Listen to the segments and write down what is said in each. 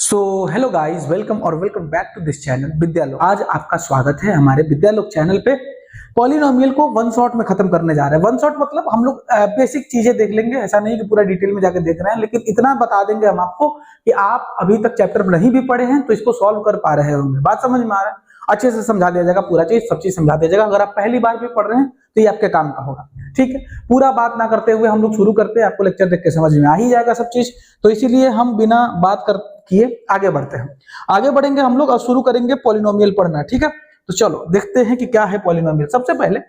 सो hello guys, welcome और welcome back to this channel Vidyalok. आज आपका स्वागत है हमारे विद्यालोक चैनल पे। पॉलिनोमियल को वन शॉट में खत्म करने जा रहे हैं। वन शॉट मतलब हम लोग बेसिक चीजें देख लेंगे, ऐसा नहीं कि पूरा डिटेल में जाकर देख रहे हैं, लेकिन इतना बता देंगे हम आपको कि आप अभी तक चैप्टर नहीं भी पढ़े हैं तो इसको सॉल्व कर पा रहे होंगे। बात समझ में आ रहा है? अच्छे से समझा दिया जाएगा, पूरा चीज सब चीज समझा दिया जाएगा। अगर आप पहली बार भी पढ़ रहे हैं तो ये आपके काम का होगा। ठीक है, पूरा बात ना करते हुए हम लोग शुरू करते हैं। आपको लेक्चर देख के समझ में आ ही जाएगा सब चीज, तो इसीलिए हम बिना बात कर किए आगे बढ़ते हैं। आगे बढ़ेंगे हम लोग और शुरू करेंगे पॉलिनोमियल पढ़ना। ठीक है, तो चलो देखते हैं कि क्या है पॉलिनोमियल। सबसे पहले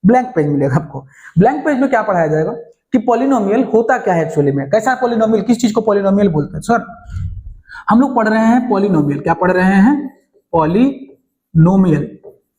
ब्लैंक पेज मिलेगा आपको। ब्लैंक पेज में क्या पढ़ाया जाएगा कि पॉलिनोमियल होता क्या है एक्चुअली में, कैसा पॉलिनोमियल, किस चीज को पॉलिनोमियल बोलते हैं। सर हम लोग पढ़ रहे हैं पॉलिनोमियल। क्या पढ़ रहे हैं? पॉलिनोमियल।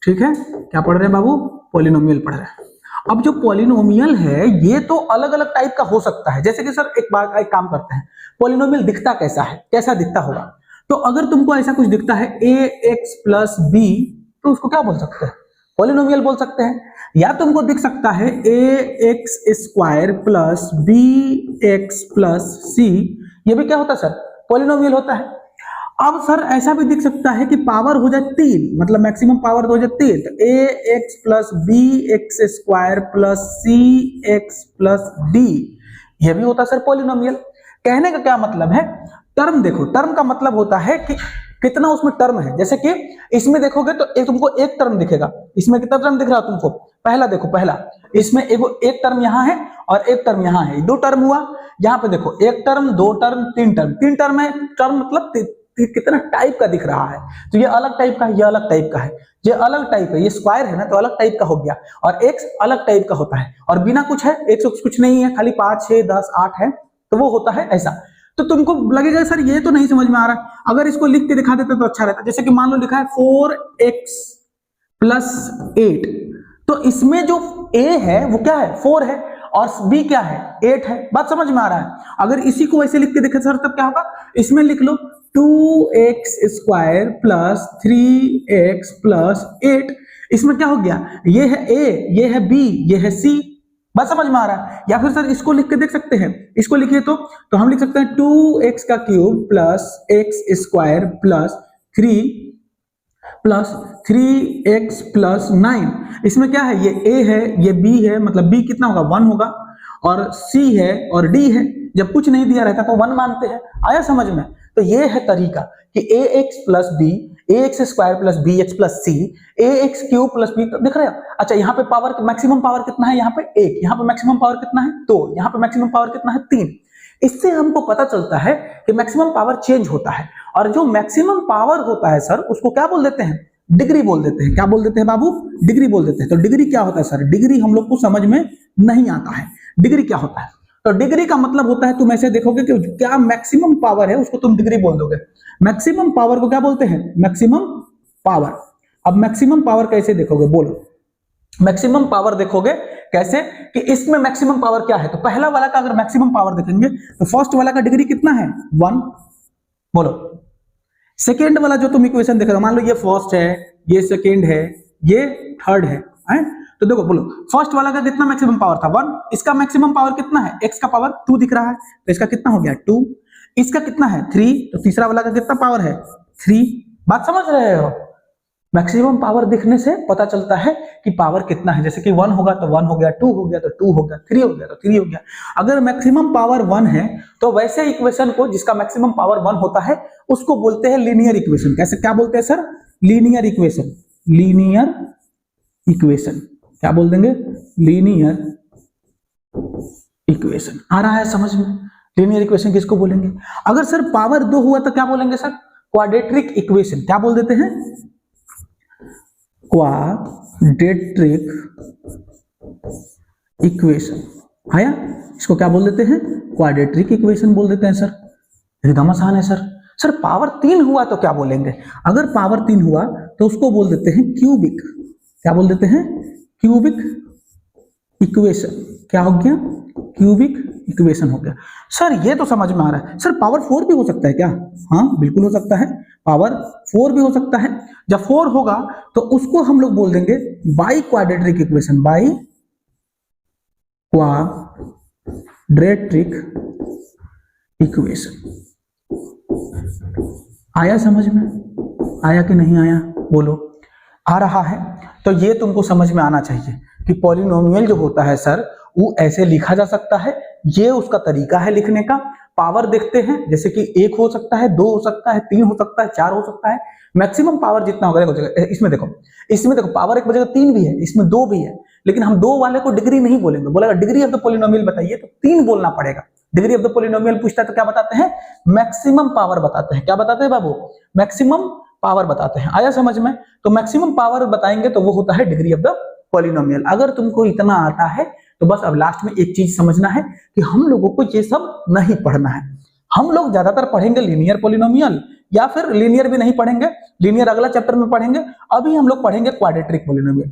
ठीक है, क्या पढ़ रहे हैं बाबू? पॉलिनोमियल पढ़ रहे हैं। अब जो पॉलिनोमियल है ये तो अलग अलग टाइप का हो सकता है। जैसे कि सर एक काम करते हैं, पॉलिनोमियल दिखता कैसा है, कैसा दिखता होगा। तो अगर तुमको ऐसा कुछ दिखता है ए एक्स प्लस बी, तो उसको क्या बोल सकते हैं? पॉलिनोमियल बोल सकते हैं। या तुमको दिख सकता है A X square plus B X plus C, ये भी क्या होता है सर? पॉलिनोमियल होता है। अब सर ऐसा भी दिख सकता है कि पावर हो जाए 3, मतलब मैक्सिमम पावर हो जाए 3, तो A X plus B X square plus C X plus D, यह भी होता है सर पॉलिनोमियल। कहने का क्या मतलब है? टर्म देखो, टर्म का मतलब होता है कि कितना उसमें टर्म है। जैसे कि इसमें देखोगे तो तुमको एक टर्म दिखेगा। इसमें कितना टर्म दिख रहा है तुमको? पहला देखो, पहला इसमें एक टर्म यहाँ है और एक टर्म यहाँ है, दो टर्म हुआ। यहाँ पे देखो एक टर्म, दो टर्म, तीन टर्म, तीन टर्म है। टर्म मतलब कितना टाइप का दिख रहा है। तो ये अलग टाइप का है, ये अलग टाइप का है, ये अलग टाइप है। ये स्क्वायर है ना, तो अलग टाइप का हो गया। और एक्स अलग टाइप का होता है, और बिना कुछ है एक्स कुछ नहीं है, खाली 5 6 10 8 है, तो वो होता है ऐसा। तो तुमको लगेगा सर ये तो नहीं समझ में आ रहा। अगर इसको लिख के दिखा देते तो अच्छा रहता। जैसे कि मान लो लिखा है 4x प्लस 8, तो इसमें जो a है वो क्या है? 4 है, और b क्या है? 8 है। बात समझ में आ रहा है? अगर इसी को ऐसे लिख के देखे सर तब क्या होगा? इसमें लिख लो 2x square plus 3x plus 8। इसमें क्या हो गया? ये है a, ये है b, ये है c। बात समझ में आ रहा है? या फिर सर इसको लिख के देख सकते हैं। इसको लिखिए तो हम लिख सकते हैं 2x का cube plus x square plus 3x plus 9। इसमें क्या है? ये a है, ये b है, मतलब b कितना होगा? 1 होगा, और c है और d है। जब कुछ नहीं दिया रहता तो 1 मानते हैं। आया समझ में? तो ये है तरीका कि ax plus b, ax square plus bx plus c, ax cube plus b, दिख रहे हो? अच्छा, यहाँ पे पावर, मैक्सिमम पावर कितना है? यहाँ पे 1, यहाँ पे मैक्सिमम पावर कितना है? 2, यहाँ पे मैक्सिमम पावर कितना है? 3। इससे हमको पता चलता है कि मैक्सिमम पावर चेंज होता है, और जो मैक्सिमम पावर होता है सर उसको क्या बोल देते हैं? डिग्री बोल देते हैं। क्या बोल देते हैं बाबू? डिग्री बोल देते हैं। तो डिग्री क्या होता है सर? डिग्री हम लोग को समझ में नहीं आता है। डिग्री क्या होता है? तो डिग्री का मतलब होता है, तुम ऐसे देखोगे कि क्या मैक्सिमम पावर है उसको तुम डिग्री बोल दोगे। मैक्सिमम पावर को क्या बोलते हैं? Maximum power. अब मैक्सिमम पावर कैसे देखोगे? बोलो, मैक्सिमम पावर देखोगे कैसे कि इसमें मैक्सिमम पावर क्या है। तो पहला वाला का अगर मैक्सिमम पावर देखेंगे तो फर्स्ट वाला का डिग्री कितना है? 1। बोलो, सेकेंड वाला जो तुम इक्वेशन देख रहे हो, मान लो ये फर्स्ट है, ये सेकेंड है, ये थर्ड है, तो देखो बोलो, फर्स्ट वाला का कितना मैक्सिमम पावर था? 1। इसका मैक्सिमम पावर कितना है? x का पावर 2 दिख रहा है, तो इसका कितना हो गया? 2। इसका कितना है? 3। तो तीसरा वाला का कितना पावर है? 3। बात समझ रहे हो? मैक्सिमम पावर दिखने से पता चलता है कि पावर कितना है। जैसे कि 1 होगा तो 1 हो गया, 2 हो गया तो 2 हो गया, 3 हो गया तो 3 हो गया। अगर मैक्सिमम पावर 1 है तो वैसे इक्वेशन को जिसका मैक्सिमम पावर 1 होता है उसको बोलते हैं लीनियर इक्वेशन। कैसे, क्या बोलते हैं sir? Linear equation. Linear equation क्या बोल देंगे? Linear equation. आ रहा है समझ में? लीनियर इक्वेशन किसको बोलेंगे? अगर सर पावर 2 हुआ तो क्या बोलेंगे सर? Quadratic equation. क्या बोल देते हैं? Quadratic equation. आया? इसको क्या बोल देते हैं? क्वाड्रेटिक इक्वेशन बोल देते हैं सर। एकदम आसान है सर। सर पावर 3 हुआ तो क्या बोलेंगे? अगर पावर 3 हुआ तो उसको बोल देते हैं क्यूबिक। क्या बोल देते हैं? Cubic equation. क्या हो गया? क्यूबिक इक्वेशन हो गया। सर ये तो समझ में आ रहा है। सर पावर 4 भी हो सकता है क्या? हाँ बिल्कुल हो सकता है, पावर 4 भी हो सकता है। जब 4 होगा तो उसको हम लोग बोल देंगे by quadratic equation. By quadratic equation. आया समझ में? आया कि नहीं आया बोलो? आ रहा है। तो ये तुमको समझ में आना चाहिए कि पॉलिनोमियल जो होता है सर वो ऐसे लिखा जा सकता है, ये उसका तरीका है लिखने का। पावर देखते हैं, जैसे कि 1 हो सकता है, 2 हो सकता है, 3 हो सकता है, 4 हो सकता है, मैक्सिमम पावर जितना होगा देखो, इसमें देखो पावर 1 बजेगा 3 भी है, इसमें 2 भी है, लेकिन हम 2 वाले को डिग्री नहीं बोलेंगे। बोलेगा डिग्री ऑफ द पॉलिनोमियल बताइए तो 3 बोलना पड़ेगा। डिग्री ऑफ द पॉलिनोमियल पूछता है तो क्या बताते हैं? मैक्सिमम पावर बताते हैं। क्या बताते हैं बाबू? मैक्सिमम पावर बताते हैं। आया समझ में? तो मैक्सिमम पावर बताएंगे तो वो होता है डिग्री ऑफ द पॉलिनोमियल। अगर तुमको इतना आता है तो बस अब लास्ट में एक चीज समझना है कि हम लोगों को ये सब नहीं पढ़ना है। हम लोग ज्यादातर पढ़ेंगे लीनियर पॉलिनोमियल, या फिर लीनियर भी नहीं पढ़ेंगे, लीनियर अगला चैप्टर में पढ़ेंगे। अभी हम लोग पढ़ेंगे क्वाड्रेटिक पॉलिनोमियल।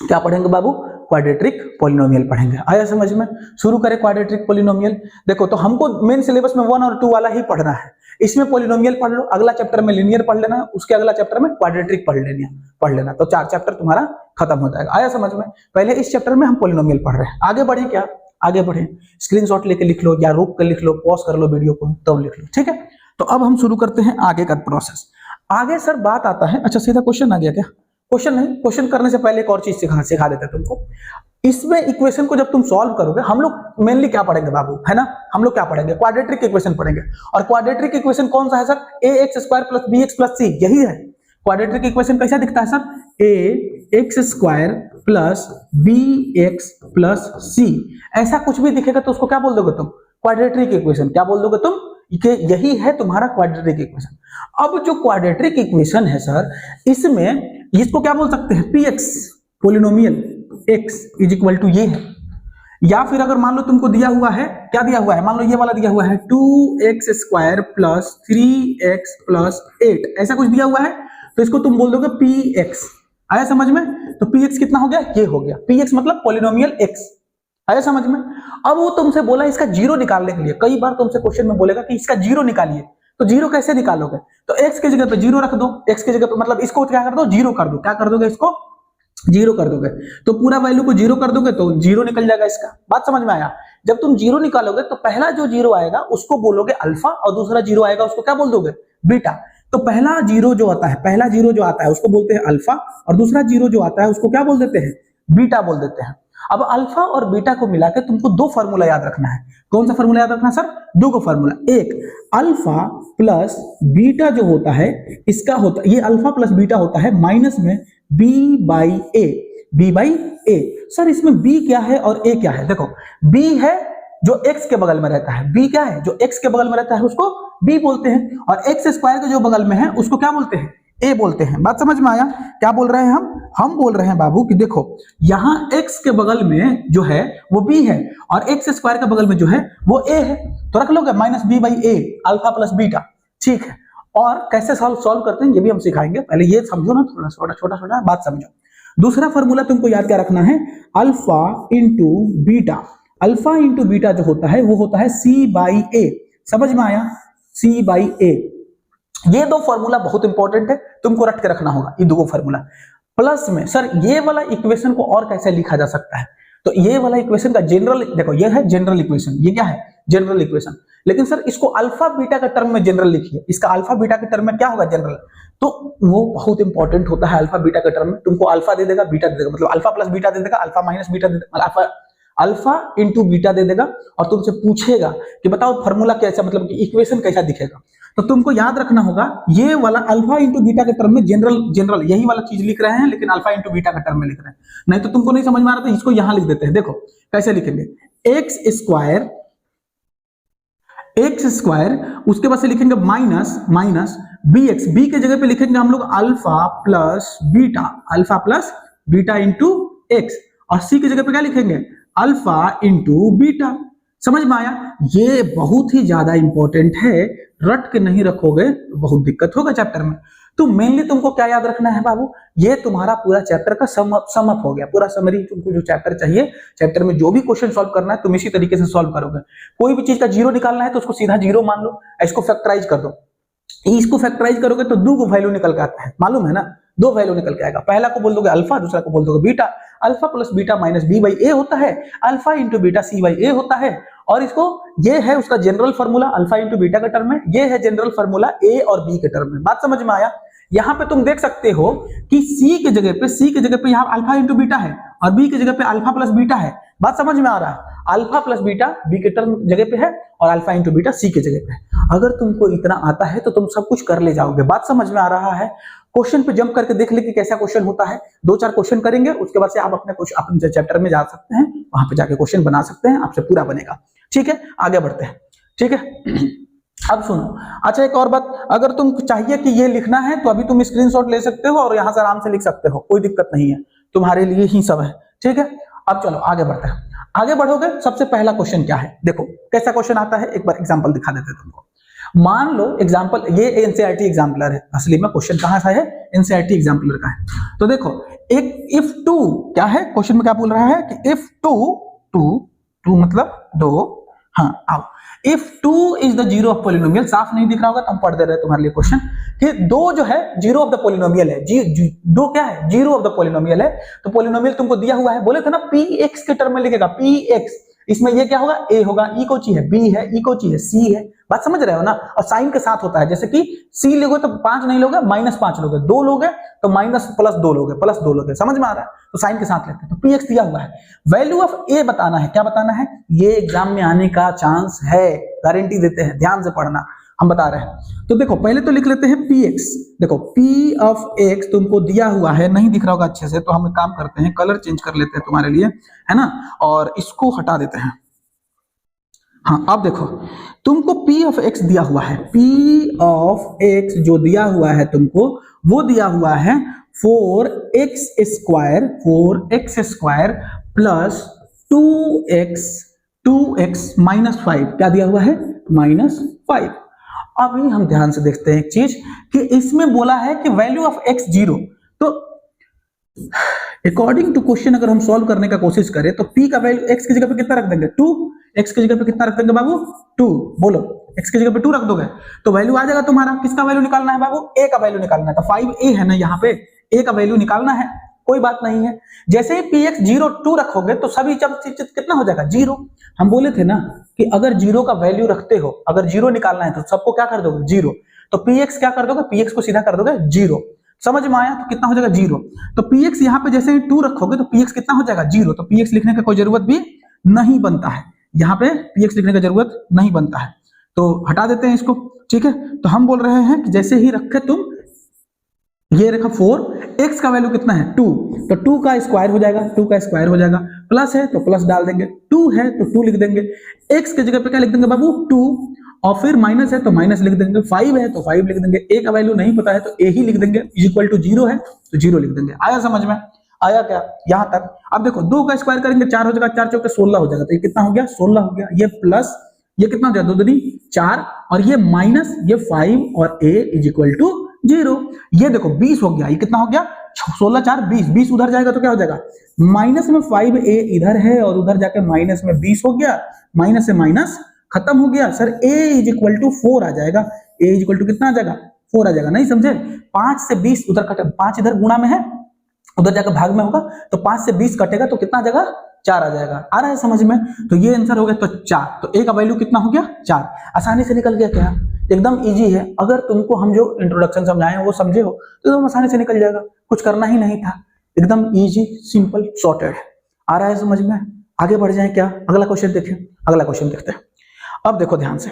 क्या पढ़ेंगे बाबू? क्वाड्रेटिक पॉलिनोमियल पढ़ेंगे। आया समझ में? शुरू करें क्वाड्रेटिक पॉलिनोमियल। देखो तो हमको मेन सिलेबस में 1 और 2 वाला ही पढ़ना है। इसमें पॉलिनोमियल पढ़ लो, अगला चैप्टर में लीनियर पढ़ लेना, उसके अगला चैप्टर में क्वाड्रेटिक पढ़ लेना, तो 4 चैप्टर तुम्हारा खत्म हो जाएगा। आया समझ में? पहले इस चैप्टर में हम पॉलिनोमियल पढ़ रहे हैं। आगे बढ़े क्या? आगे बढ़े, स्क्रीनशॉट लेके लिख लो या रोक कर लिख लो, पॉज कर लो वीडियो को तब लिख लो, ठीक है? तो अब हम शुरू करते हैं आगे का प्रोसेस। आगे सर बात आता है, अच्छा सीधा क्वेश्चन आ गया क्या? क्वेश्चन नहीं, क्वेश्चन करने से पहले एक और चीज सिखा देते हैं तुमको। इसमें इक्वेशन को जब तुम सॉल्व करोगे, हम लोग मेनली क्या पढ़ेंगे बाबू, है ना? हम लोग क्या पढ़ेंगे? क्वाड्रेटिक इक्वेशन पढ़ेंगे। और क्वाड्रेटिक इक्वेशन कौन सा है सर? ax² + bx + c, यही है। क्वाड्रेटिक इक्वेशन कैसा दिखता है सर? ax² + bx + c, ऐसा कुछ भी दिखेगा तो उसको क्या बोल दोगे तुम? Quadratic equation. क्या बोल दोगे तुम? कि यही है तुम्हारा क्वाड्रेटिक इक्वेशन। अब जो क्वाड्रेटिक इक्वेशन है सर, इसमें इसको क्या बोल सकते हैं? px, पॉलिनोमियल x = ये है। या फिर अगर मान लो तुमको दिया हुआ है, क्या दिया हुआ है? मान लो ये वाला दिया हुआ है 2x² + 3x + 8, ऐसा कुछ दिया हुआ है, तो इसको तुम बोल दोगे px। आया समझ में? तो px कितना हो गया? ये हो गया। px मतलब पॉलिनोमियल x। आया समझ में? अब वो तुमसे बोला इसका जीरो निकालने के लिए। कई बार तुमसे क्वेश्चन में बोलेगा कि इसका जीरो निकालिए, तो जीरो कैसे निकालोगे? तो x की जगह पे जीरो रख दो, x की जगह पे मतलब इसको क्या कर दो? जीरो कर दो। क्या कर दोगे? इसको जीरो कर दोगे, तो पूरा वैल्यू को जीरो कर दोगे तो जीरो निकल जाएगा इसका। बात समझ में आया? जब तुम जीरो निकालोगे तो पहला जो जीरो आएगा उसको बोलोगे अल्फा, और दूसरा जीरो आएगा उसको क्या बोल दोगे? बीटा। तो पहला जीरो जो आता है उसको बोलते हैं अल्फा, और दूसरा जीरो जो आता है उसको क्या बोल देते हैं? बीटा बोल देते हैं। अब अल्फा और बीटा को मिलाकर तुमको 2 फार्मूला याद रखना है। कौन सा फार्मूला याद रखना सर? 2 को फार्मूला। एक अल्फा प्लस बीटा जो होता है, इसका होता ये अल्फा प्लस बीटा होता है माइनस में b/a। सर इसमें b क्या है और a क्या है? देखो b है जो x के बगल में रहता है, b क्या है? जो x के बगल में रहता है उसको b बोलते हैं, और x² के जो बगल में है उसको क्या बोलते हैं? a बोलते हैं। बात समझ में आया? क्या बोल रहे हैं हम बोल रहे हैं बाबू कि देखो यहां x के बगल में जो है वो b है, और x² के बगल में जो है वो a है, तो रख लोगे -b/a, अल्फा प्लस बीटा, ठीक है? और कैसे सॉल्व करते हैं ये भी हम सिखाएंगे। पहले ये समझो ना, थोड़ा छोटा बात समझो। दूसरा फार्मूला तुमको याद क्या रखना है? Alpha into beta. Alpha into beta जो होता है वो होता है c/a। समझ में आया? c/a। ये 2 फार्मूला बहुत इंपॉर्टेंट है, तुमको रट के रखना होगा ये 2 फार्मूला। प्लस में सर ये वाला इक्वेशन को और कैसे लिखा जा सकता है? तो ये वाला इक्वेशन का जनरल, देखो ये है जनरल इक्वेशन, ये क्या है? General equation. लेकिन सर इसको अल्फा बीटा के टर्म में जनरल लिखिए, इसका अल्फा बीटा के टर्म में क्या होगा? जनरल। तो वो बहुत इंपॉर्टेंट होता है अल्फा बीटा के टर्म में। तुमको अल्फा दे देगा, बीटा दे देगा, मतलब अल्फा प्लस बीटा दे देगा, अल्फा माइनस बीटा दे देगा, अल्फा इंटू बीटा दे देगा, और तुमसे पूछेगा कि बताओ फार्मूला कैसा, मतलब कि इक्वेशन कैसा दिखेगा। तो तुमको याद रखना होगा ये वाला अल्फा इंटू बीटा के टर्म में जनरल यही वाला चीज लिख रहे हैं, लेकिन अल्फा इंटू बीटा के टर्म में लिख रहे हैं। नहीं तो तुमको नहीं समझ में आ रहा था, इसको यहां लिख देते हैं। देखो कैसे लिखेंगे? x² उसके बाद से लिखेंगे माइनस bx, b के जगह पे लिखेंगे हम लोग alpha plus beta into x, और c की जगह पे क्या लिखेंगे? Alpha into beta. समझ में आया? ये बहुत ही ज्यादा इंपॉर्टेंट है, रट के नहीं रखोगे तो बहुत दिक्कत होगा चैप्टर में। तो मेनली तुमको क्या याद रखना है बाबू? ये तुम्हारा पूरा चैप्टर का सम अप हो गया, पूरा समरी। तुमको जो चैप्टर चाहिए, चैप्टर में जो भी क्वेश्चन सॉल्व करना है तुम इसी तरीके से सॉल्व करोगे। कोई भी चीज का जीरो निकालना है तो उसको सीधा जीरो मान लो, इसको फैक्टराइज कर दो। इसको फैक्टराइज करोगे तो 2 वैल्यू निकल के आता है, मालूम है ना? 2 वैल्यू निकल के आएगा। पहला को बोल दोगे अल्फा, दूसरा को बोल दोगे beta. Alpha plus beta minus b/a होता है, अल्फा इंटू बीटा c/a होता है, और इसको ये है उसका general formula alpha into beta के टर्म में, ये है जनरल फार्मूला ए और बी के टर्म में। बात समझ में आया? यहां पे तुम देख सकते हो कि सी के जगह पे यहाँ अल्फा इंटू बीटा है और बी की जगह पे अल्फा प्लस बीटा है। बात समझ में आ रहा है? अल्फा प्लस बीटा बी के टर्म जगह पे है और अल्फा इंटू बीटा सी के जगह पे है। अगर तुमको इतना आता है तो तुम सब कुछ कर ले जाओगे। बात समझ में आ रहा है? क्वेश्चन पे जंप करके देख ले कि कैसा क्वेश्चन होता है। 2-4 क्वेश्चन करेंगे, उसके बाद से आप अपने चैप्टर में जा सकते हैं, वहां पे जाके क्वेश्चन बना सकते हैं, आपसे पूरा बनेगा। ठीक है, आगे बढ़ते हैं। ठीक है, अब सुनो। अच्छा, एक और बात, अगर तुम चाहिए कि ये लिखना है तो अभी तुम स्क्रीनशॉट ले सकते हो और यहां से आराम से लिख सकते हो, कोई दिक्कत नहीं है, तुम्हारे लिए ही सब है। ठीक है, अब चलो आगे बढ़ते हैं। आगे बढ़ोगे, सबसे पहला क्वेश्चन क्या है, देखो कैसा क्वेश्चन आता है, एक बार एग्जांपल दिखा देते हैं तुमको। मान लो एग्जांपल, ये एनसीईआरटी एग्जाम्पलर है, असली में क्वेश्चन कहां सा है, एनसीईआरटी एग्जाम्पलर का है। तो देखो, एक इफ टू क्या है, क्वेश्चन में क्या बोल रहा है कि इफ टू मतलब दो, हाँ आओ, if two is the zero of polynomial, साफ नहीं दिख रहा होगा तो हम पढ़ दे रहे हैं तुम्हारे लिए क्वेश्चन, कि दो जो है जीरो ऑफ द पॉलिनोमियल है, दो क्या है, जीरो ऑफ द पॉलिनोमियल है। तो पॉलिनोमियल तुमको दिया हुआ है, बोले थे ना पी एक्स के टर्म में लिखेगा, पी एक्स, इसमें ये क्या होगा, ए होगा, ई को ची है, बी है, ई को ची है, सी है। बात समझ रहे हो ना? और साइन के साथ होता है, जैसे कि सी लोगे तो 5 नहीं लोगे, -5 लोगे, 2 लोगे तो माइनस प्लस 2 लोगे, प्लस 2 लोगे, समझ में आ रहा है? तो साइन के साथ लेते हैं। तो पी एक्स दिया हुआ है, वैल्यू ऑफ ए बताना है। क्या बताना है? ये एग्जाम में आने का चांस है, गारंटी देते हैं, ध्यान से पढ़ना, हम बता रहे हैं। तो देखो पहले तो लिख लेते हैं पी एक्स। देखो पी ऑफ एक्स तुमको दिया हुआ है, नहीं दिख रहा होगा अच्छे से, तो हम एक काम करते हैं, कलर चेंज कर लेते हैं तुम्हारे लिए, है ना, और इसको हटा देते हैं। हाँ, अब देखो तुमको P ऑफ x दिया हुआ है, P ऑफ x जो दिया हुआ है तुमको, वो दिया हुआ है 4x square plus 2x minus 5, क्या दिया हुआ है, -5। अभी हम ध्यान से देखते हैं एक चीज कि इसमें बोला है कि वैल्यू ऑफ x 0, तो अकॉर्डिंग टू क्वेश्चन अगर हम सॉल्व करने का कोशिश करें तो p का वैल्यू x की जगह पे कितना रख देंगे, 2, x की जगह पे कितना रख देंगे बाबू, 2, बोलो x की जगह पे 2 रख दोगे तो वैल्यू आ जाएगा तुम्हारा, किसका वैल्यू निकालना है बाबू, a का वैल्यू निकालना है। तो 5a है ना, यहाँ पे a का वैल्यू निकालना है, कोई बात नहीं है। जैसे ही px 0 2 रखोगे तो सभी जब कितना हो जाएगा, 0। हम बोले थे ना कि अगर 0 का वैल्यू रखते हो, अगर 0 निकालना है तो सबको क्या कर दोगे, 0। तो px क्या कर दोगे, px को सीधा कर दोगे 0। समझ में आया? तो कितना हो जाएगा, 0। तो px यहाँ पे जैसे ही 2 रखोगे तो px कितना हो जाएगा, 0। तो px लिखने का कोई जरूरत भी नहीं बनता है, यहाँ पे px लिखने का जरूरत नहीं बनता है, तो हटा देते हैं इसको। ठीक है, तो हम बोल रहे हैं कि जैसे ही रखे तुम, ये रखा 4, x का वैल्यू कितना है, 2, तो 2 का स्क्वायर हो जाएगा, 2 का स्क्वायर हो जाएगा, प्लस है तो प्लस डाल देंगे, 2 है तो 2 लिख देंगे, x की जगह पे क्या लिख देंगे बाबू, 2, और फिर माइनस है तो माइनस लिख देंगे, 5 है तो 5 लिख देंगे, a का वैल्यू नहीं पता है तो a ही लिख देंगे, इक्वल टू 0 है तो 0 लिख देंगे। आया समझ में? आया क्या यहां तक? अब देखो 2 का स्क्वायर करेंगे 4 हो जाएगा, 4 चौके 16 हो जाएगा, तो ये कितना हो गया, 16 हो गया। ये प्लस, ये कितना हो जाएगा, 2 दूनी 4, और ये माइनस, ये 5 और a इज इक्वल टू 0। ये देखो 20 हो गया, ये कितना हो गया, 16 4 20, 20 उधर जाएगा तो क्या हो जाएगा, माइनस में 5a इधर है और उधर जाके माइनस में 20 हो गया, माइनस से माइनस खत्म हो गया sir, a is equal to 4 आ जाएगा, a इज इक्वल टू कितना आ जाएगा, 4 आ जाएगा। नहीं समझे? 5 से 20 उधर कटे, 5 इधर गुणा में है, उधर जाकर भाग में होगा, तो 5 से 20 कटेगा तो कितना आ जाएगा, 4 आ जाएगा। आ रहा है समझ में? तो ये आंसर हो गया, तो 4, तो a का वैल्यू कितना हो गया, 4। आसानी से निकल गया क्या, एकदम इजी है। अगर तुमको हम जो इंट्रोडक्शन समझाए वो समझे हो तो तुम आसानी से निकल जाएगा, कुछ करना ही नहीं था, एकदम इजी सिंपल सॉर्टेड। आ रहा है समझ में? आगे बढ़ जाए क्या, अगला क्वेश्चन देखें, अगला क्वेश्चन देखते हैं। अब देखो ध्यान से,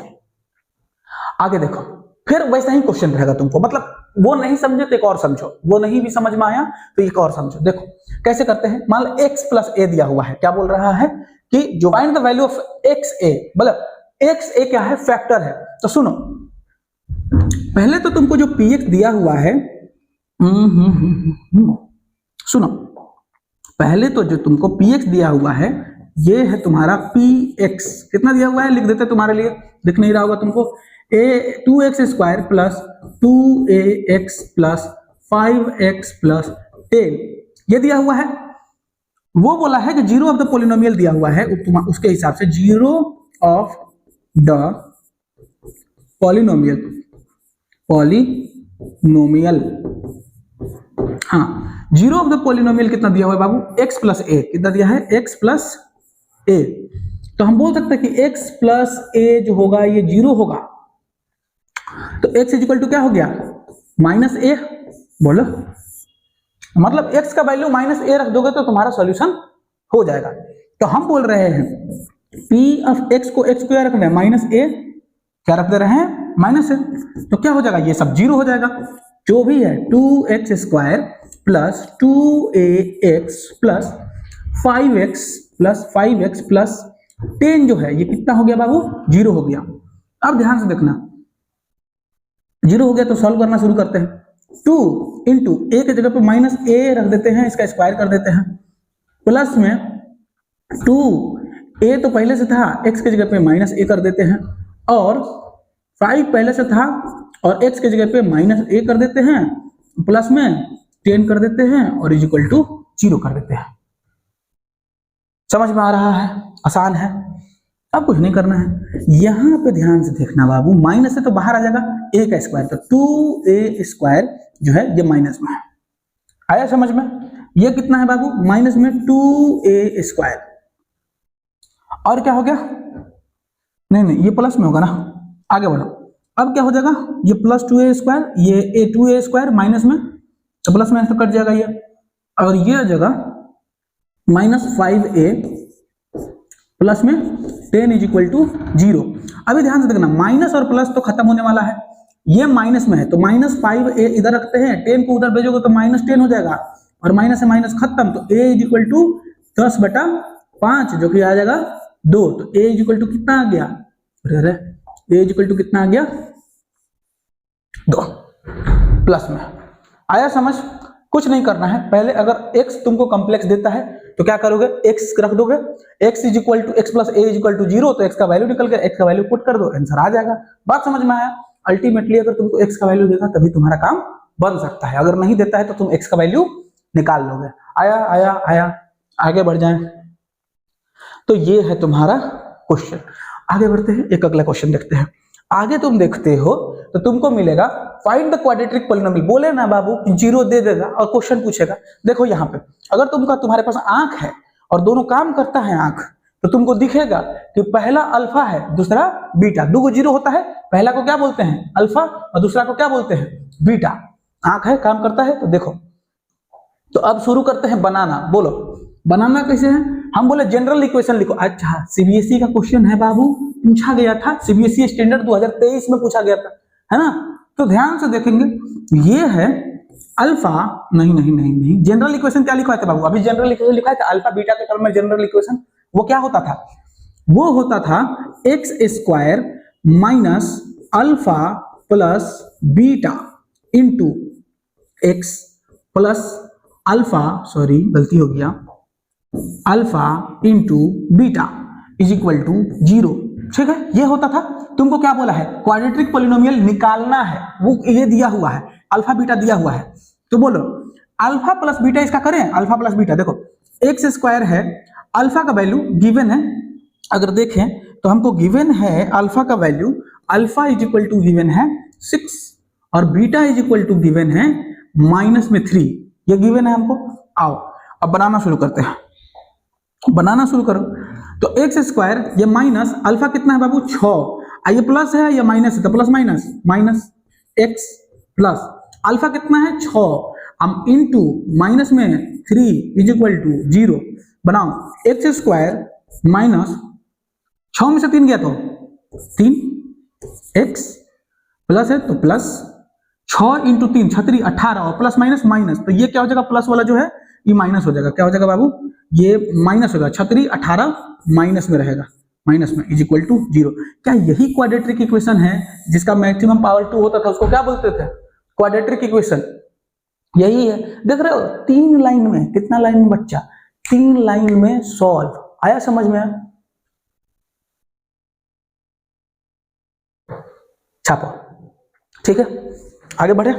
आगे देखो, फिर वैसा ही क्वेश्चन रहेगा तुमको, मतलब वो नहीं समझे तो एक और समझो, वो नहीं भी समझ में आया तो एक और समझो। देखो कैसे करते हैं, मान लो x प्लस a दिया हुआ है, क्या बोल रहा है कि जो find the value of xa, मतलब xa क्या है, फैक्टर है। तो सुनो, पहले तो तुमको जो px दिया हुआ है, सुनो, पहले तो जो तुमको px दिया हुआ है, ये है तुम्हारा px, कितना दिया हुआ है लिख देते तुम्हारे लिए, दिख नहीं रहा होगा तुमको, 2x square plus 2ax plus 5x plus 10, ये दिया हुआ है। वो बोला है कि जीरो ऑफ द पॉलिनोमियल दिया हुआ है, उसके हिसाब से जीरो ऑफ द पॉलिनोमियल, हाँ, जीरो ऑफ द पॉलिनोमियल कितना दिया हुआ है बाबू, x प्लस a, कितना दिया है, x प्लस a, तो हम बोल सकते हैं कि x प्लस ए जो होगा ये 0 होगा। तो x इज इक्वल टू क्या हो गया, माइनस ए। बोलो, मतलब x का वैल्यू माइनस ए रख दोगे तो तुम्हारा सॉल्यूशन हो जाएगा। तो हम बोल रहे हैं p ऑफ x को x को क्या रखना है, माइनस ए, क्या रख दे रहे हैं, माइनस ए। तो क्या हो जाएगा, ये सब 0 हो जाएगा। जो भी है 2x square plus 2ax plus 5x plus 10 जो है ये कितना हो गया बाबू, 0 हो गया। अब ध्यान से देखना, 0 हो गया तो सॉल्व करना शुरू करते हैं। 2 इंटू ए के जगह पे माइनस ए रख देते हैं, इसका स्क्वायर कर देते हैं, प्लस में 2 ए तो पहले से था, x के जगह पे माइनस ए कर देते हैं, और 5 पहले से था और x के जगह पे माइनस ए कर देते हैं, प्लस में 10 कर देते हैं और इज इक्वल टू 0 कर देते हैं। समझ में आ रहा है, आसान है। अब कुछ नहीं करना है, यहां पे ध्यान से देखना बाबू, माइनस से तो बाहर आ जाएगा a का स्क्वायर, तो 2a स्क्वायर जो है ये माइनस में है। आया समझ में, ये कितना है बाबू, माइनस में 2a स्क्वायर, और क्या हो गया, नहीं ये प्लस में होगा ना, आगे बढ़ो। अब क्या हो जाएगा, ये प्लस 2a स्क्वायर, ये 2a स्क्वायर माइनस में, तो प्लस में तो कट जाएगा ये, और ये आ जाएगा माइनस 5a प्लस में 10 इज इक्वल टू 0। अभी ध्यान से देखना, माइनस और प्लस तो खत्म होने वाला है, ये माइनस में है तो माइनस 5a इधर रखते हैं, 10 को उधर भेजोगे तो माइनस 10 हो जाएगा, और माइनस से माइनस खत्म, तो a इज इक्वल टू 10/5 जो कि आ जाएगा 2। तो a इज इक्वल टू कितना आ गया, अरे a इज इक्वल टू कितना आ गया, 2 प्लस में। आया समझ, कुछ नहीं करना है। पहले अगर x तुमको कॉम्प्लेक्स देता है तो क्या करोगे, x रख दोगे, x is equal to x plus a is equal to 0, तो x का वैल्यू निकल गया, x का वैल्यू पुट कर दो, आंसर आ जाएगा। बात समझ में आया। अल्टीमेटली अगर तुमको x का वैल्यू देगा तभी तुम्हारा काम बन सकता है, अगर नहीं देता है तो तुम x का वैल्यू निकाल लोगे। आया आया आया, आगे बढ़ जाए। तो ये है तुम्हारा क्वेश्चन। आगे बढ़ते हैं, एक अगला क्वेश्चन देखते हैं। आगे तुम देखते हो तो तुमको मिलेगा फाइंड द क्वाड्रेटिक पॉलिनोमियल। बोले ना बाबू 0 दे देगा और क्वेश्चन पूछेगा। देखो यहाँ पे अगर तुम्हारे पास आंख है और दोनों काम करता है आंख, तो तुमको दिखेगा कि पहला अल्फा है, दूसरा बीटा। 2 को 0 होता है, पहला को क्या बोलते हैं, अल्फा, और दूसरा को क्या बोलते हैं, बीटा। आंख है, काम करता है। तो देखो, तो अब शुरू करते हैं बनाना। बोलो बनाना कैसे है, हम बोले जनरल इक्वेशन लिखो। अच्छा, सीबीएसई का क्वेश्चन है बाबू, पूछा गया था, सीबीएसई स्टैंडर्ड 2023 में पूछा गया था, है ना। तो ध्यान से देखेंगे, ये है अल्फा, नहीं, जनरल इक्वेशन क्या लिखा था बाबू, अभी जनरल इक्वेशन लिखा था अल्फा बीटा के टर्म में। जनरल इक्वेशन वो क्या होता था, वो होता था x square minus alpha plus beta into x plus alpha, sorry गलती हो गया, alpha into beta is equal to 0। ठीक है, ये होता था। तुमको क्या बोला है, क्वाड्रेटिक पॉलिनोमियल निकालना है, वो ये दिया हुआ है, अल्फा बीटा दिया हुआ है। तो बोलो अल्फा प्लस बीटा इसका करें, अल्फा प्लस बीटा। देखो एक्स स्क्वायर है, अल्फा का वैल्यू गिवन है, अगर देखें तो हमको गिवन है अल्फा का value, alpha is equal to given है 6 और beta is equal to given है -3, ये गिवन है हमको। आओ अब बनाना शुरू करते हैं, बनाना शुरू करो। तो एक्स स्क्वायर, ये माइनस अल्फा कितना है बाबू 6, ये प्लस है या माइनस है, तो plus minus x plus alpha कितना है 6, हम इंटू माइनस में 3 इज इक्वल टू 0। बनाओ एक्स स्क्वायर माइनस 6 में से 3 गया तो 3, एक्स प्लस है तो प्लस 6 इंटू 3 36 18, और प्लस माइनस, तो ये क्या हो जाएगा, प्लस वाला जो है ये माइनस हो जाएगा। क्या हो जाएगा बाबू, ये माइनस होगा, 36 18 माइनस में रहेगा, माइनस में इज इक्वल टू 0। क्या यही क्वाड्रेटिक इक्वेशन है जिसका मैक्सिमम पावर 2 होता था, उसको क्या बोलते थे, क्वाड्रेटिक इक्वेशन। यही है, देख रहे हो 3 लाइन में, कितना लाइन में बच्चा, 3 लाइन में सॉल्व। आया समझ में, छापो। ठीक है, आगे बढ़े।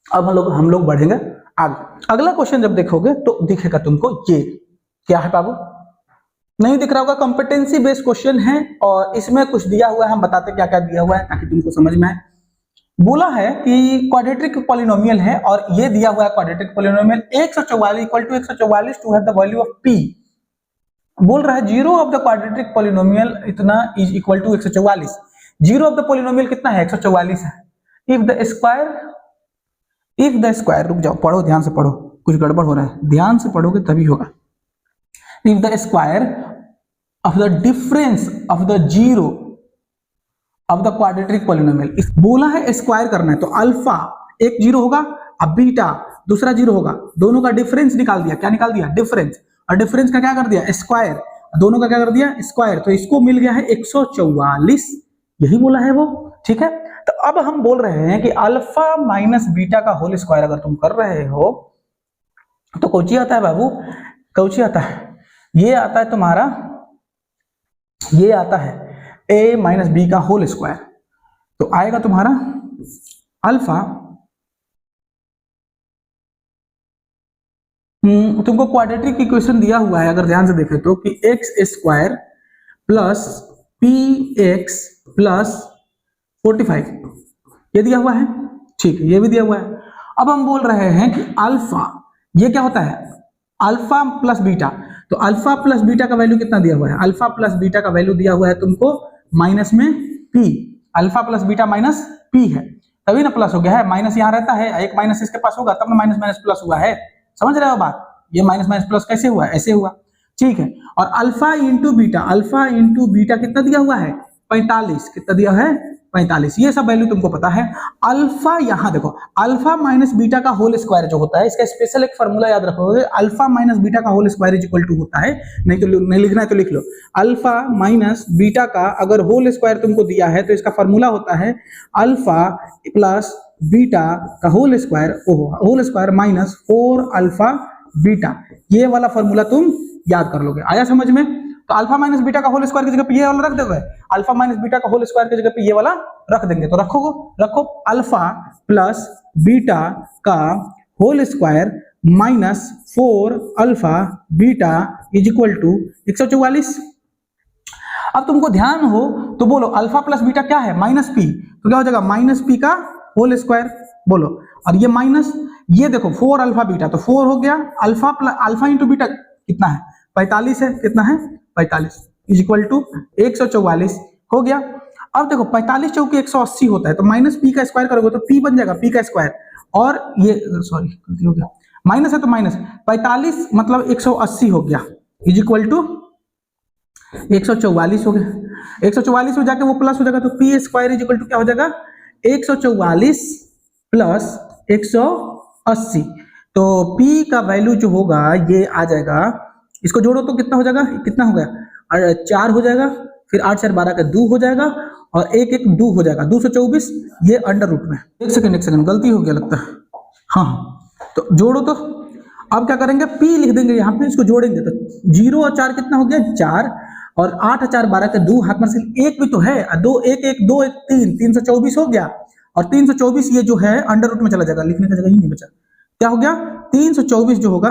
अब हम लोग बढ़ेंगे आगे। अगला क्वेश्चन जब देखोगे तो दिखेगा तुमको, ये क्या है बाबू, नहीं दिख रहा होगा, कॉम्पिटेंसी बेस्ड क्वेश्चन है और इसमें कुछ दिया हुआ है, हम बताते क्या क्या दिया हुआ है ताकि तुमको समझ में आए। बोला है कि क्वाड्रेटिक पॉलिनोमियल है और ये दिया हुआ है quadratic polynomial 144 = 144 to have the value of p। बोल रहा है zero of the quadratic polynomial इतना is equal to 144। Zero of the polynomial कितना है? 144 है। इफ द स्क्वायर, रुक जाओ, पढ़ो, ध्यान से पढ़ो, कुछ गड़बड़ हो रहा है, ध्यान से पढ़ोगे तभी होगा। If the square of the difference of the zero of the quadratic polynomial, बोला है स्क्वायर करना है, तो अल्फा एक जीरो होगा, अब बीटा दूसरा जीरो होगा, दोनों का डिफरेंस निकाल दिया। क्या निकाल दिया? डिफरेंस। और डिफरेंस का क्या कर दिया? स्क्वायर। दोनों का क्या कर दिया? स्क्वायर। तो इसको मिल गया है 144, यही बोला है वो। ठीक है, तो अब हम बोल रहे हैं कि अल्फा माइनस बीटा का होल स्क्वायर अगर तुम कर रहे हो तो कौची आता है बाबू? कौची आता है? ये आता है तुम्हारा, ये आता है a माइनस बी का होल स्क्वायर। तो आएगा तुम्हारा अल्फा, तुमको क्वाड्रेटिक इक्वेशन दिया हुआ है अगर ध्यान से देखें तो, कि x square plus P x plus 45 ये दिया हुआ है। ठीक है, ये भी दिया हुआ है। अब हम बोल रहे हैं कि अल्फा, ये क्या होता है? Alpha plus beta. तो अल्फा प्लस बीटा का वैल्यू कितना दिया हुआ है? अल्फा प्लस बीटा का वैल्यू दिया हुआ है तुमको माइनस में P. Alpha plus beta minus P है, तभी ना प्लस हो गया है। माइनस यहाँ रहता है, एक माइनस इसके पास होगा तब ना माइनस माइनस प्लस हुआ है। समझ रहे हो बात? ये माइनस माइनस प्लस कैसे हुआ? ऐसे हुआ। ठीक है, और alpha into beta, alpha into beta कितना दिया हुआ है? 45। कितना दिया है? 45। ये सब वैल्यू तुमको पता है। अल्फा यहां देखो, अल्फा माइनस बीटा का होल स्क्वायर जो होता है, इसका स्पेशल एक फॉर्मूला याद रखोगे, अल्फा माइनस बीटा का whole square is equal to होता है, नहीं तो नहीं लिखना है तो लिख लो, अल्फा माइनस बीटा का अगर होल स्क्वायर तुमको दिया है तो इसका फॉर्मूला होता है अल्फा प्लस बीटा का whole square, whole square minus 4 alpha beta. ये वाला फॉर्मूला तुम याद कर लोगे। आया समझ में? तो अल्फा माइनस बीटा का होल स्क्वायर की जगह पे ये वाला रख दोगे, अल्फा माइनस बीटा का होल स्क्वायर की जगह पे ये वाला रख देंगे। तो रखो अल्फा प्लस बीटा का whole square minus 4 alpha beta is equal to 144। अब तुमको ध्यान हो तो बोलो अल्फा प्लस बीटा क्या है? Minus P. तो क्या हो जाएगा? माइनस पी का होल स्क्वायर। बोलो, और ये माइनस, ये देखो 4 अल्फा बीटा, तो 4 हो गया, alpha plus alpha into beta कितना है? 45 है। कितना है? 45 इज इक्वल टू 144 हो गया। अब देखो 45 चौकी 180 होता है, तो माइनस पी का स्क्वायर करोगे तो पी बन जाएगा पी का स्क्वायर, और ये सॉरी गलती हो गया, माइनस है तो माइनस 45 मतलब 180 हो गया इज इक्वल टू 144 हो गया। 144 हो जाके वो प्लस हो जाएगा, तो P square is equal to क्या हो जाएगा? 144 प्लस 180। तो p का वैल्यू जो होगा ये आ जाएगा, इसको जोड़ो तो कितना हो जाएगा? कितना हो गया? 4 हो जाएगा, फिर 8 4 12 का 2 हो जाएगा, और 1 1 2 हो जाएगा, 224। ये अंडर रूट में, एक सेकंड गलती हो गया लगता है। हाँ, तो जोड़ो तो अब क्या करेंगे? p लिख देंगे यहाँ पे, इसको जोड़ेंगे तो 0 और 4 कितना हो गया? 4, और 8 4 12 का 2 हाथ में से 1 भी तो है, 2 1 1 2 1 3, 324 हो गया, और 324 ये जो है अंडर रूट में चला जाएगा, लिखने का जगह ही नहीं बचा। क्या हो गया? 324 जो होगा,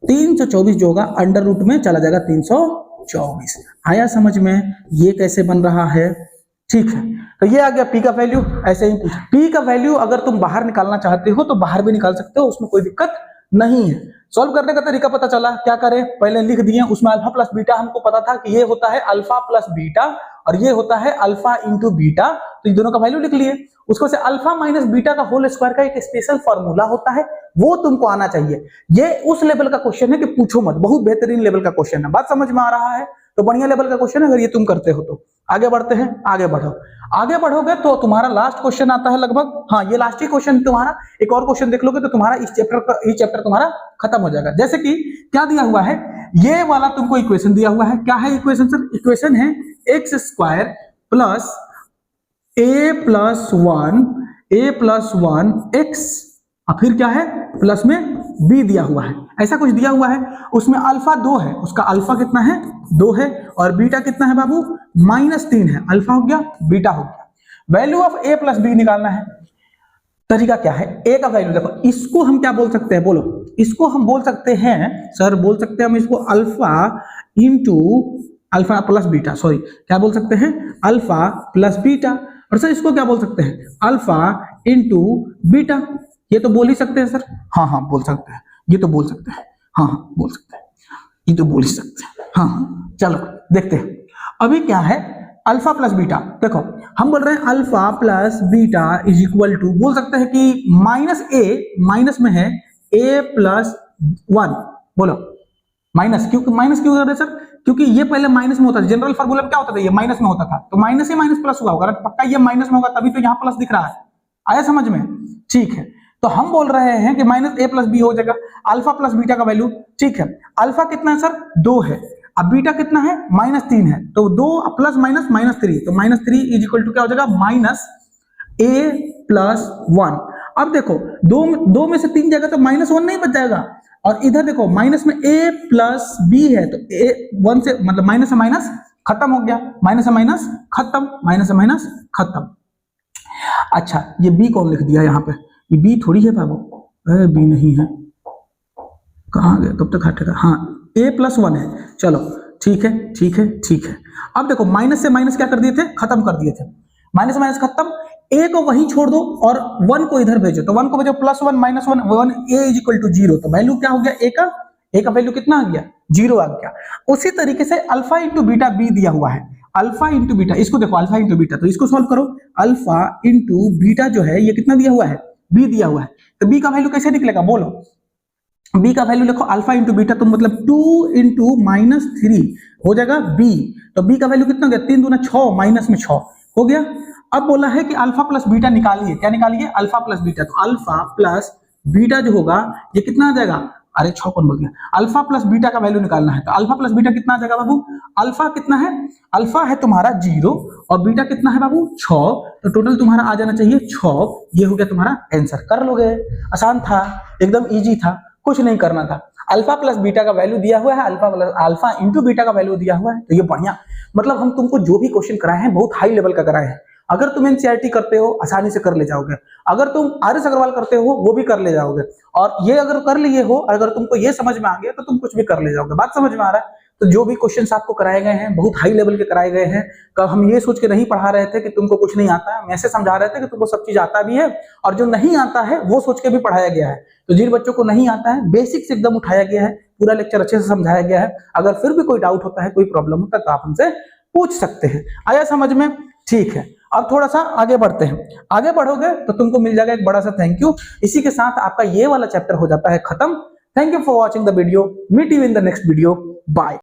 324 जो होगा अंडर रूट में चला जाएगा 324। आया समझ में ये कैसे बन रहा है? ठीक है, तो ये आ गया p का वैल्यू। ऐसे ही p का वैल्यू अगर तुम बाहर निकालना चाहते हो तो बाहर भी निकाल सकते हो, उसमें कोई दिक्कत नहीं है। सॉल्व करने का तरीका पता चला, क्या करें? पहले लिख दिए, उसमें अल्फा प्लस बीटा हमको पता था कि ये होता है अल्फा प्लस बीटा, और ये होता है अल्फा इंटू बीटा, तो इन दोनों का वैल्यू लिख लिए। उसको से अल्फा माइनस बीटा का होल स्क्वायर का एक स्पेशल फॉर्मूला होता है, वो तुमको आना चाहिए। ये उस लेवल का क्वेश्चन है कि पूछो मत, बहुत बेहतरीन लेवल का क्वेश्चन है। बात समझ में आ रहा है? तो बढ़िया लेवल का क्वेश्चन है अगर ये तुम करते हो तो। आगे बढ़ते हैं, आगे बढ़ो। आगे बढ़ोगे तो तुम्हारा लास्ट क्वेश्चन आता है लगभग, हाँ ये लास्ट ही क्वेश्चन तुम्हारा। एक और क्वेश्चन देख लोगे तो तुम्हारा इस चैप्टर तुम्हारा खत्म हो जाएगा। जैसे कि क्या दिया हुआ है? ये वाला तुमको इक्वेशन दिया हुआ है। क्या है इक्वेशन सर? इक्वेशन है एक्स स्क्वायर प्लस ए प्लस वन एक्स, और फिर क्या है? प्लस में बी दिया हुआ है, ऐसा कुछ दिया हुआ है। उसमें अल्फा 2 है, उसका अल्फा कितना है? 2 है, और बीटा कितना है बाबू? -3 है। अल्फा हो गया, बीटा हो गया। Value of A plus B निकालना है। तरीका क्या है? ए का वैल्यू देखो, इसको हम क्या बोल सकते हैं? बोलो, इसको हम बोल सकते हैं सर, बोल सकते हैं हम इसको alpha into alpha plus beta, sorry क्या बोल सकते हैं? Alpha plus beta. और सर इसको क्या बोल सकते हैं? Alpha into beta. ये तो बोल ही सकते हैं सर। हाँ बोल सकते हैं, ये तो बोल सकते हैं, हाँ बोल सकते हैं। ये तो बोल ही सकते हैं। हाँ चलो देखते हैं अभी क्या है अल्फा प्लस बीटा। देखो हम बोल रहे हैं alpha plus beta is equal to, बोल सकते हैं कि माइनस ए, माइनस में है ए प्लस 1। बोलो माइनस, क्योंकि माइनस क्यों कर रहे हैं सर? क्योंकि ये पहले माइनस में होता था, जनरल फार्मूला में क्या होता था, ये माइनस में होता था, तो माइनस से माइनस प्लस हुआ होगा, पक्का ये माइनस में होगा, तभी तो यहाँ प्लस दिख रहा है। आया समझ में? ठीक है, तो हम बोल रहे हैं कि माइनस ए प्लस बी हो जाएगा अल्फा प्लस बीटा का वैल्यू। ठीक है, अल्फा कितना है सर? 2 है, अब बीटा कितना है? -3 है, तो 2 प्लस माइनस -3, तो -3 इज इक्वल टू क्या हो जाएगा? माइनस ए प्लस 1। अब देखो दो में से 3 जाएगा तो -1 नहीं बच जाएगा, और इधर देखो माइनस में a प्लस बी है, तो a 1 से मतलब माइनस से माइनस खत्म हो गया, माइनस से माइनस खत्म, माइनस से माइनस खत्म। अच्छा ये b कौन लिख दिया यहाँ पे? ये b थोड़ी है बाबू, b नहीं है, कहाँ गया, कब तक हटेगा? हाँ a प्लस 1 है, चलो ठीक है ठीक है ठीक है। अब देखो माइनस से माइनस क्या कर दिए थे? खत्म कर दिए थे, माइनस से माइनस खत्म, a को वहीं छोड़ दो और 1 को इधर भेजो, तो 1 को भेजो +1 -1 1 a इज इक्वल टू 0, तो वैल्यू क्या हो गया? a का वैल्यू कितना आ गया? 0 आ गया। उसी तरीके से अल्फा इंटू बीटा b दिया हुआ है, अल्फा इंटू बीटा, इसको देखो अल्फा इंटू बीटा, तो इसको सॉल्व करो, अल्फा इंटू बीटा जो है ये कितना दिया हुआ है? b दिया हुआ है, तो b का वैल्यू कैसे निकलेगा बोलो? b का वैल्यू लिखो अल्फा इंटू बीटा, तो मतलब 2 इंटू -3 हो जाएगा b, तो b का वैल्यू कितना हो गया? 3 दूना 6, माइनस में 6 हो गया। अब बोला है कि अल्फा प्लस बीटा निकालिए, क्या निकालिए? अल्फा प्लस बीटा, तो अल्फा प्लस बीटा जो होगा ये कितना आ जाएगा? अरे 6 कौन बोल गया? अल्फा प्लस बीटा का वैल्यू निकालना है, तो अल्फा प्लस बीटा कितना आ जाएगा बाबू? अल्फा कितना है? अल्फा है तुम्हारा 0 और बीटा कितना है बाबू? 6, तो टोटल तुम्हारा आ जाना चाहिए 6। ये हो गया तुम्हारा आंसर, कर लोगे, आसान था, एकदम ईजी था, कुछ नहीं करना था। अल्फा प्लस बीटा का वैल्यू दिया हुआ है, अल्फा इंटू बीटा का वैल्यू दिया हुआ है, तो ये बढ़िया, मतलब हम तुमको जो भी क्वेश्चन कराए हैं बहुत हाई लेवल का कराए हैं। अगर तुम एनसीईआरटी करते हो आसानी से कर ले जाओगे, अगर तुम आर एस अग्रवाल करते हो वो भी कर ले जाओगे, और ये अगर कर लिए हो, अगर तुमको ये समझ में आ गया तो तुम कुछ भी कर ले जाओगे। बात समझ में आ रहा है? तो जो भी क्वेश्चंस आपको कराए गए हैं बहुत हाई लेवल के कराए गए हैं। कब हम ये सोच के नहीं पढ़ा रहे थे कि तुमको कुछ नहीं आता है, हम ऐसे समझा रहे थे कि तुमको सब चीज आता भी है, और जो नहीं आता है वो सोच के भी पढ़ाया गया है। तो जिन बच्चों को नहीं आता है बेसिक्स एकदम उठाया गया है, पूरा लेक्चर अच्छे से समझाया गया है। अगर फिर भी कोई डाउट होता है, कोई प्रॉब्लम होता है तो आप हमसे पूछ सकते हैं। आया समझ में? ठीक है, अब थोड़ा सा आगे बढ़ते हैं। आगे बढ़ोगे तो तुमको मिल जाएगा एक बड़ा सा थैंक यू। इसी के साथ आपका ये वाला चैप्टर हो जाता है खत्म। Thank you for watching the video, meet you in the next video, bye.